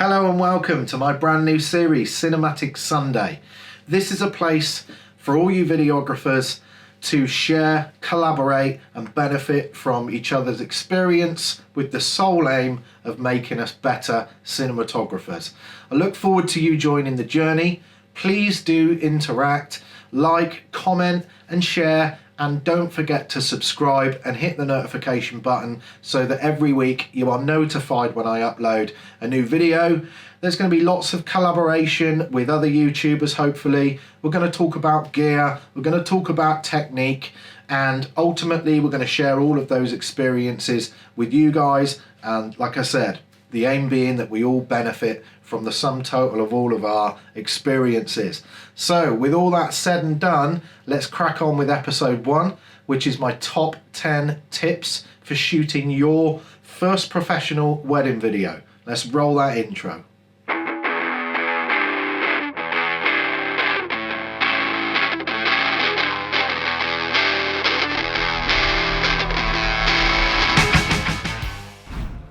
Hello and welcome to my brand new series, Cinematic Sunday. This is a place for all you videographers to share, collaborate and benefit from each other's experience with the sole aim of making us better cinematographers. I look forward to you joining the journey. Please do interact, like, comment and share, and don't forget to subscribe and hit the notification button so that every week you are notified when I upload a new video. There's going to be lots of collaboration with other YouTubers, hopefully. We're going to talk about gear, we're going to talk about technique, and ultimately we're going to share all of those experiences with you guys. And like I said, the aim being that we all benefit from the sum total of all of our experiences. So with all that said and done, let's crack on with episode 1, which is my top 10 tips for shooting your first professional wedding video. Let's roll that intro.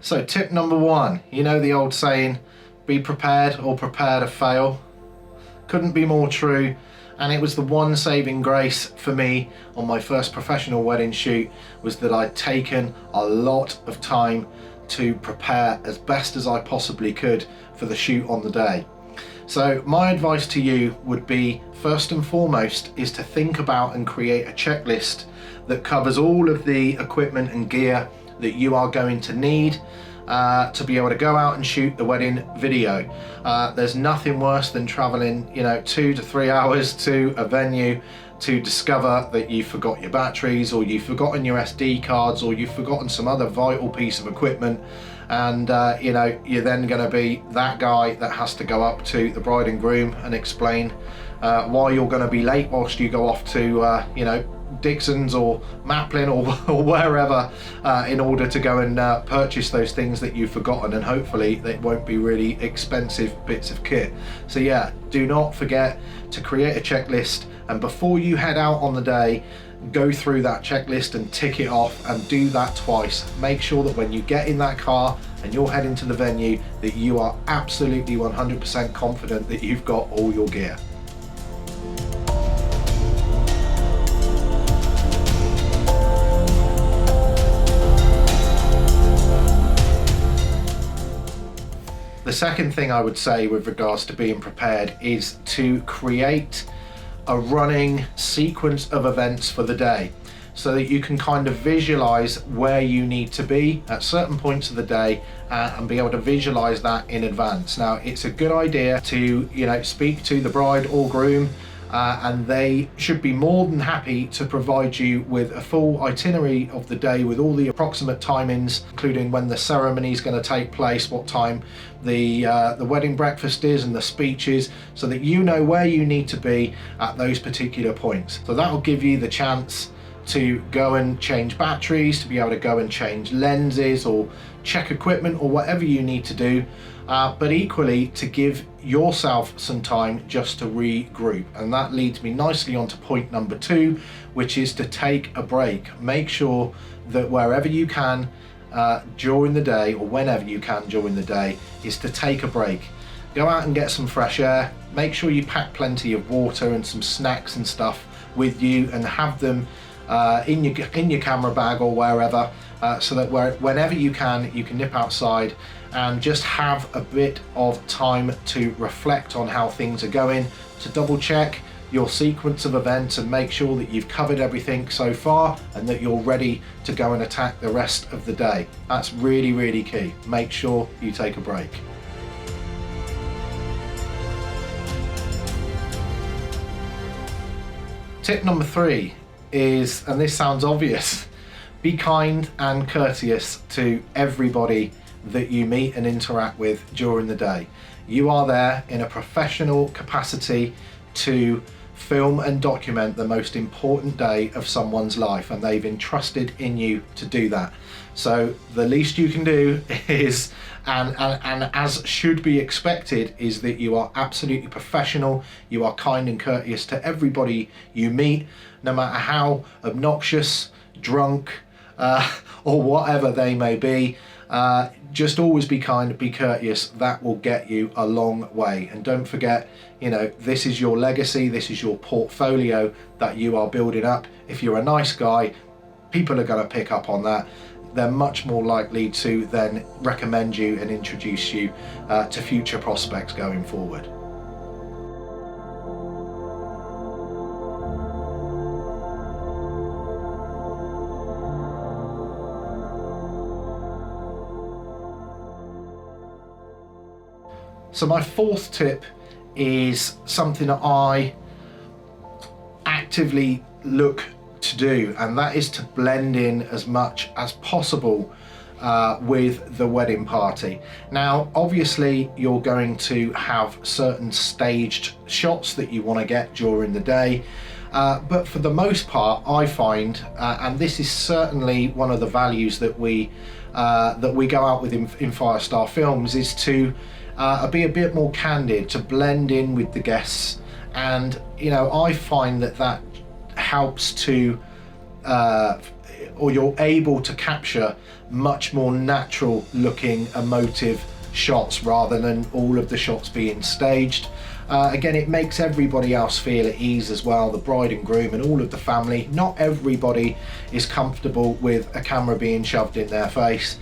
So tip number 1, you know the old saying, be prepared or prepare to fail. Couldn't be more true, and it was the one saving grace for me on my first professional wedding shoot, was that I'd taken a lot of time to prepare as best as I possibly could for the shoot on the day. So my advice to you would be, first and foremost, is to think about and create a checklist that covers all of the equipment and gear that you are going to need to be able to go out and shoot the wedding video. There's nothing worse than traveling 2 to 3 hours to a venue to discover that you've forgot your batteries, or you've forgotten your SD cards, or you've forgotten some other vital piece of equipment, and you're then going to be that guy that has to go up to the bride and groom and explain why you're going to be late whilst you go off to Dixon's or Maplin or wherever in order to go and purchase those things that you've forgotten, and hopefully they won't be really expensive bits of kit. So yeah, do not forget to create a checklist, and before you head out on the day, go through that checklist and tick it off, and do that twice. Make sure that when you get in that car and you're heading to the venue, that you are absolutely 100% confident that you've got all your gear. The second thing I would say with regards to being prepared is to create a running sequence of events for the day, so that you can kind of visualize where you need to be at certain points of the day and be able to visualize that in advance. Now, it's a good idea to speak to the bride or groom, and they should be more than happy to provide you with a full itinerary of the day with all the approximate timings, including when the ceremony is going to take place, what time the wedding breakfast is, and the speeches, so that you know where you need to be at those particular points. So that will give you the chance to go and change batteries, to be able to go and change lenses or check equipment or whatever you need to do, but equally to give yourself some time just to regroup. And that leads me nicely onto point number 2, which is to take a break. Make sure that wherever you can during the day, or whenever you can during the day, is to take a break. Go out and get some fresh air. Make sure you pack plenty of water and some snacks and stuff with you, and have them in your camera bag or wherever, so that whenever you can nip outside and just have a bit of time to reflect on how things are going, to double check your sequence of events and make sure that you've covered everything so far and that you're ready to go and attack the rest of the day. That's really, really key. Make sure you take a break. Tip number 3 is, and this sounds obvious, be kind and courteous to everybody that you meet and interact with during the day. You are there in a professional capacity to film and document the most important day of someone's life, and they've entrusted in you to do that. So the least you can do is, and as should be expected, is that you are absolutely professional, you are kind and courteous to everybody you meet, no matter how obnoxious, drunk, or whatever they may be. Just always be kind, be courteous. That will get you a long way. And don't forget, you know, this is your legacy, this is your portfolio that you are building up. If you're a nice guy, people are going to pick up on that. They're much more likely to then recommend you and introduce you to future prospects going forward. So my fourth tip is something that I actively look to do, and that is to blend in as much as possible with the wedding party. Now obviously you're going to have certain staged shots that you want to get during the day, but for the most part I find, and this is certainly one of the values that we go out with in Firestar Films, is to be a bit more candid, to blend in with the guests. And you know, I find that helps to or you're able to capture much more natural looking emotive shots rather than all of the shots being staged. Again, it makes everybody else feel at ease as well, the bride and groom and all of the family. Not everybody is comfortable with a camera being shoved in their face.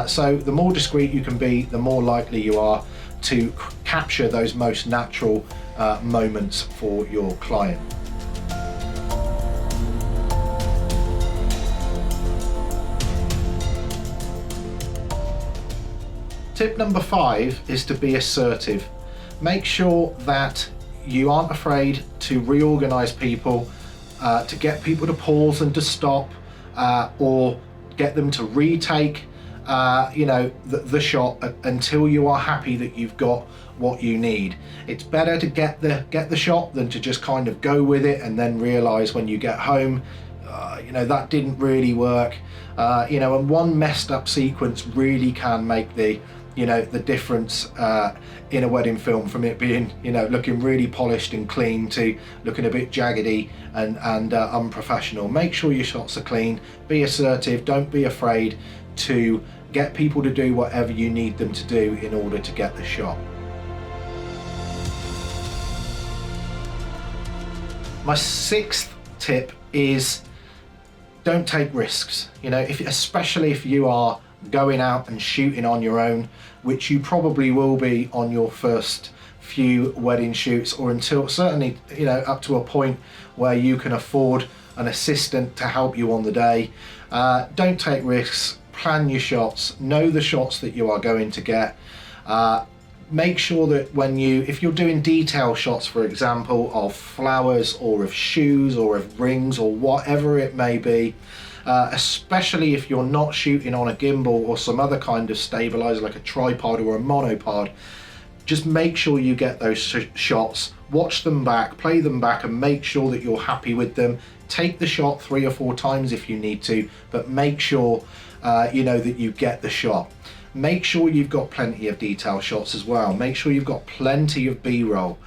So the more discreet you can be, the more likely you are to capture those most natural moments for your client. Tip number 5 is to be assertive. Make sure that you aren't afraid to reorganize people, to get people to pause and to stop, or get them to retake the shot until you are happy that you've got what you need. It's better to get the shot than to just kind of go with it and then realize when you get home that didn't really work. And one messed up sequence really can make the difference in a wedding film, from it being looking really polished and clean to looking a bit jaggedy and unprofessional. Make sure your shots are clean, be assertive, don't be afraid to get people to do whatever you need them to do in order to get the shot. My 6th tip is don't take risks. Especially if you are going out and shooting on your own, which you probably will be on your first few wedding shoots, or until certainly up to a point where you can afford an assistant to help you on the day. Don't take risks, plan your shots, know the shots that you are going to get. Make sure that if you're doing detail shots, for example, of flowers or of shoes or of rings or whatever it may be, especially if you're not shooting on a gimbal or some other kind of stabilizer like a tripod or a monopod, just make sure you get those shots, watch them back, play them back, and make sure that you're happy with them. Take the shot 3 or 4 times if you need to, but make sure that you get the shot. Make sure you've got plenty of detail shots as well. Make sure you've got plenty of B-roll.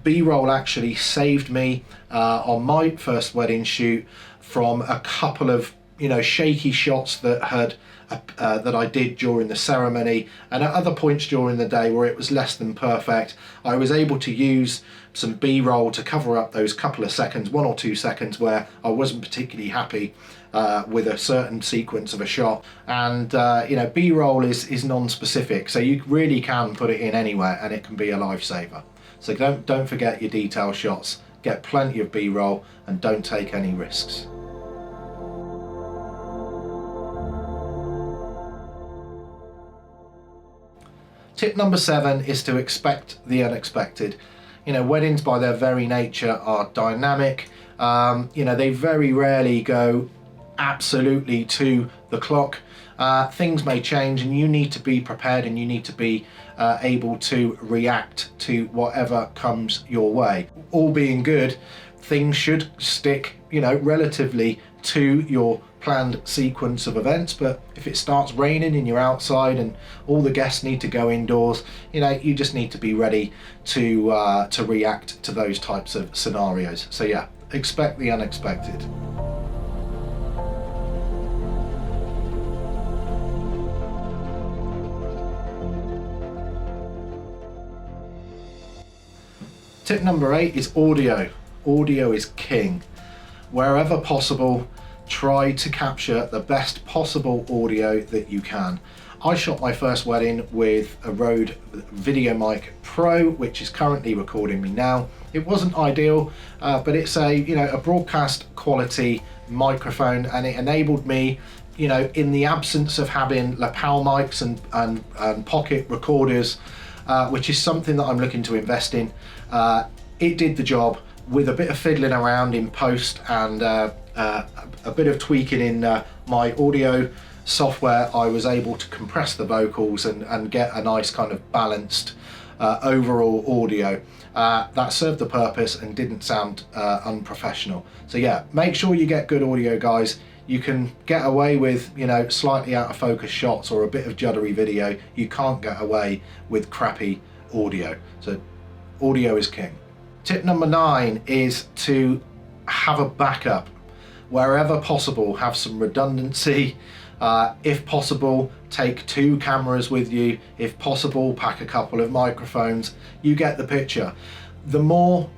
B-roll actually saved me on my first wedding shoot from a couple of shaky shots that I did during the ceremony, and at other points during the day where it was less than perfect, I was able to use some B-roll to cover up those couple of seconds, 1 or 2 seconds, where I wasn't particularly happy with a certain sequence of a shot. And B-roll is non-specific, so you really can put it in anywhere and it can be a lifesaver. So don't forget your detail shots, get plenty of B-roll, and don't take any risks. Tip number 7 is to expect the unexpected. Weddings by their very nature are dynamic. They very rarely go absolutely to the clock. Things may change, and you need to be prepared, and you need to be able to react to whatever comes your way. All being good, things should stick, relatively to your planned sequence of events. But if it starts raining and you're outside and all the guests need to go indoors, you just need to be ready to react to those types of scenarios. So yeah, expect the unexpected. Tip number 8 is audio. Audio is king. Wherever possible, try to capture the best possible audio that you can. I shot my first wedding with a Rode VideoMic Pro, which is currently recording me now. It wasn't ideal, but it's a broadcast quality microphone, and it enabled me, in the absence of having lapel mics and pocket recorders, which is something that I'm looking to invest in. It did the job. With a bit of fiddling around in post and a bit of tweaking in my audio software, I was able to compress the vocals and get a nice kind of balanced overall audio that served the purpose and didn't sound unprofessional. So yeah, make sure you get good audio, guys. You can get away with, slightly out of focus shots or a bit of juddery video. You can't get away with crappy audio. So audio is king. Tip number 9 is to have a backup. Wherever possible, have some redundancy. If possible, take 2 cameras with you. If possible, pack a couple of microphones. You get the picture. The more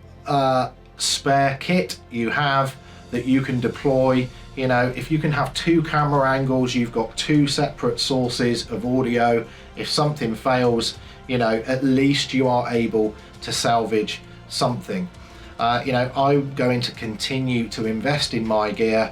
spare kit you have that you can deploy, if you can have 2 camera angles, you've got 2 separate sources of audio. If something fails, at least you are able to salvage something. I'm going to continue to invest in my gear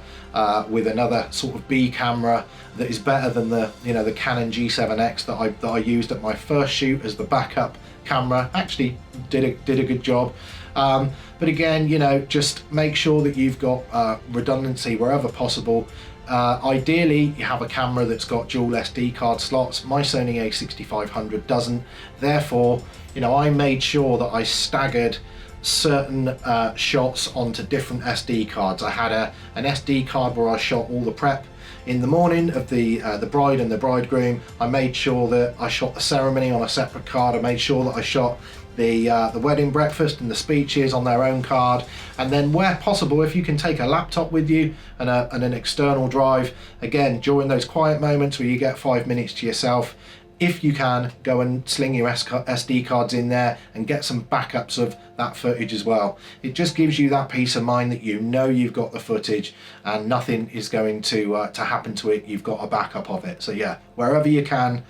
with another sort of B camera that is better than the Canon G7X that I used at my first shoot as the backup camera. Actually did a good job. But again, just make sure that you've got redundancy wherever possible. Ideally, you have a camera that's got dual SD card slots. My Sony a6500 doesn't. Therefore, I made sure that I staggered certain shots onto different SD cards. I had an SD card where I shot all the prep in the morning of the bride and the bridegroom. I made sure that I shot the ceremony on a separate card. I made sure that I shot the wedding breakfast and the speeches on their own card. And then where possible, if you can take a laptop with you and an external drive, again, during those quiet moments where you get 5 minutes to yourself, if you can, go and sling your SD cards in there and get some backups of that footage as well. It just gives you that peace of mind that you've got the footage and nothing is going to happen to it. You've got a backup of it. So yeah, wherever you can,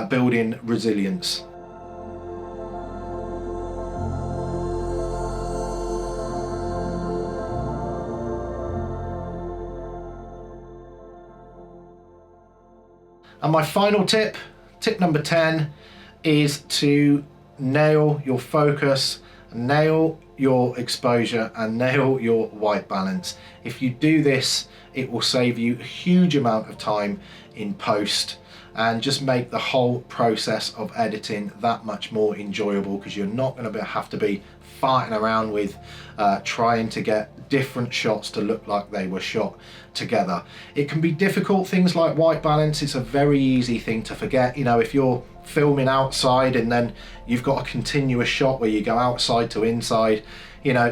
build in resilience. And my final tip number 10, is to nail your focus, nail your exposure, and nail your white balance. If you do this, it will save you a huge amount of time in post and just make the whole process of editing that much more enjoyable, because you're not going to have to be farting around with trying to get different shots to look like they were shot together. It can be difficult. Things like white balance, it's a very easy thing to forget. If you're filming outside and then you've got a continuous shot where you go outside to inside,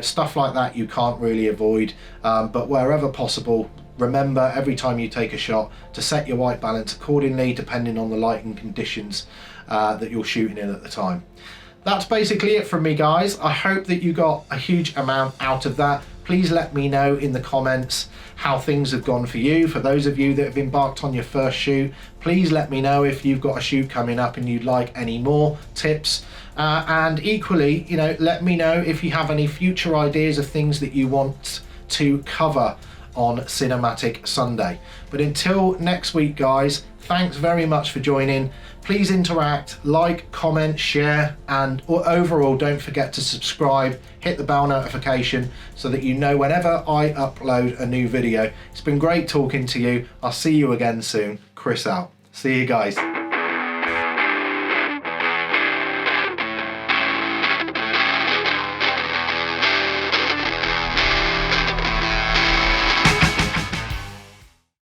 stuff like that you can't really avoid, but wherever possible, remember every time you take a shot to set your white balance accordingly, depending on the lighting conditions that you're shooting in at the time. That's basically it from me, guys. I hope that you got a huge amount out of that. Please let me know in the comments how things have gone for you. For those of you that have embarked on your first shoot, please let me know if you've got a shoot coming up and you'd like any more tips. And equally, let me know if you have any future ideas of things that you want to cover on Cinematic Sunday. But until next week, guys, thanks very much for joining. Please interact, like, comment, share, and overall don't forget to subscribe, hit the bell notification so that you know whenever I upload a new video. It's been great talking to you. I'll see you again soon. Chris out. See you guys.